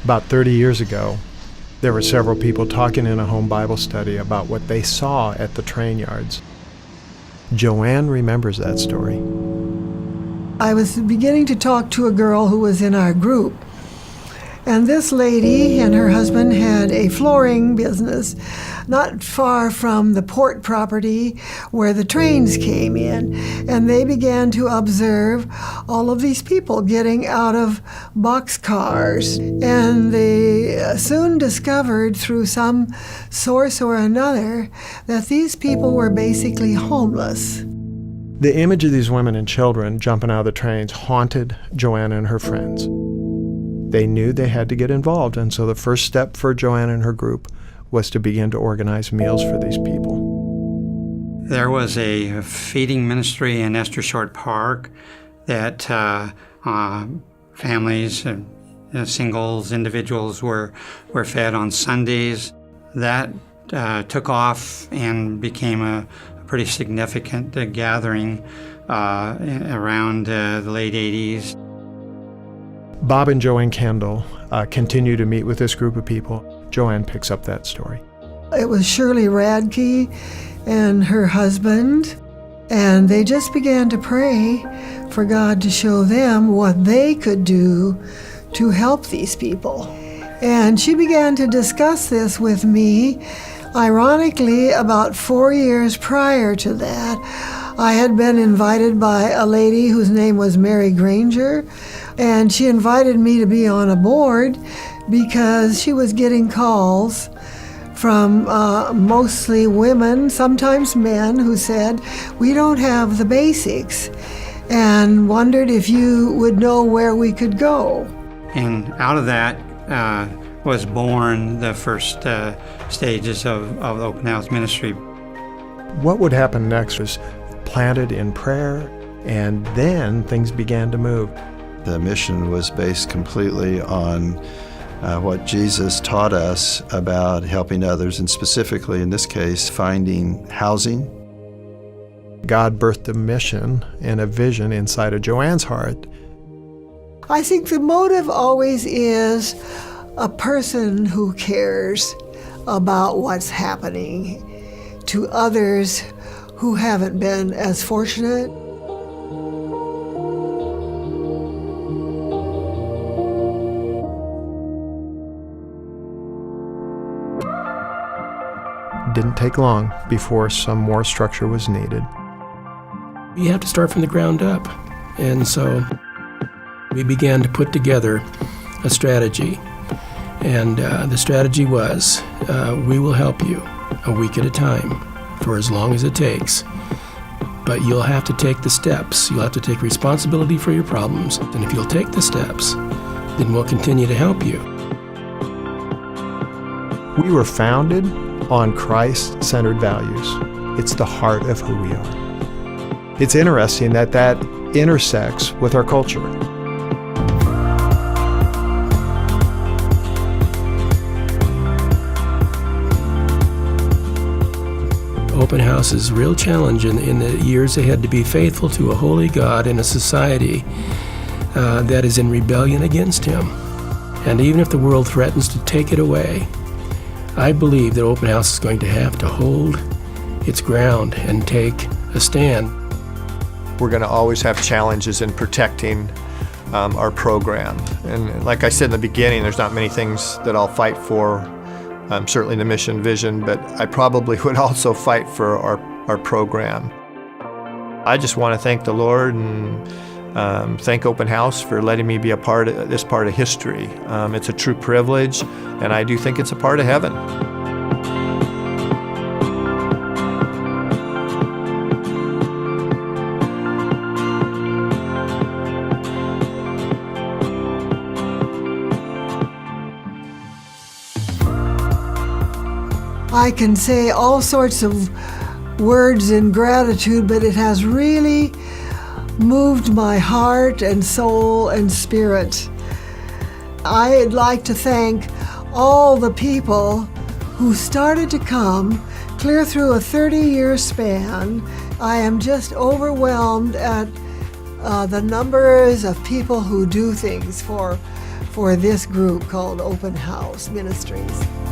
About 30 years ago, there were several people talking in a home Bible study about what they saw at the train yards. Joanne remembers that story. I was beginning to talk to a girl who was in our group. And this lady and her husband had a flooring business not far from the port property where the trains came in. And they began to observe all of these people getting out of boxcars. And they soon discovered through some source or another that these people were basically homeless. The image of these women and children jumping out of the trains haunted Joanne and her friends. They knew they had to get involved, and so the first step for Joanne and her group was to begin to organize meals for these people. There was a feeding ministry in Esther Short Park that families, singles, individuals were fed on Sundays. That took off and became a pretty significant gathering around the late 80s. Bob and Joanne Kendall continue to meet with this group of people. Joanne picks up that story. It was Shirley Radke and her husband, and they just began to pray for God to show them what they could do to help these people. And she began to discuss this with me. Ironically, about 4 years prior to that, I had been invited by a lady whose name was Mary Granger, and she invited me to be on a board because she was getting calls from mostly women, sometimes men, who said, "We don't have the basics," and wondered if you would know where we could go. And out of that was born the first stages of the Open House Ministry. What would happen next was planted in prayer, and then things began to move. The mission was based completely on what Jesus taught us about helping others, and specifically in this case, finding housing. God birthed a mission and a vision inside of Joanne's heart. I think the motive always is a person who cares about what's happening to others who haven't been as fortunate. Didn't take long before some more structure was needed. You have to start from the ground up. And so we began to put together a strategy. And the strategy was, we will help you a week at a time for as long as it takes. But you'll have to take the steps. You'll have to take responsibility for your problems. And if you'll take the steps, then we'll continue to help you. We were founded on Christ-centered values. It's the heart of who we are. It's interesting that that intersects with our culture. Open House's real challenge in the years ahead to be faithful to a holy God in a society that is in rebellion against Him. And even if the world threatens to take it away, I believe that Open House is going to have to hold its ground and take a stand. We're going to always have challenges in protecting our program. And like I said in the beginning, there's not many things that I'll fight for, certainly the mission vision, but I probably would also fight for our program. I just want to thank the Lord and thank Open House for letting me be a part of this part of history. It's a true privilege, and I do think it's a part of heaven. I can say all sorts of words in gratitude, but it has really moved my heart and soul and spirit. I'd like to thank all the people who started to come clear through a 30-year span. I am just overwhelmed at the numbers of people who do things for this group called Open House Ministries.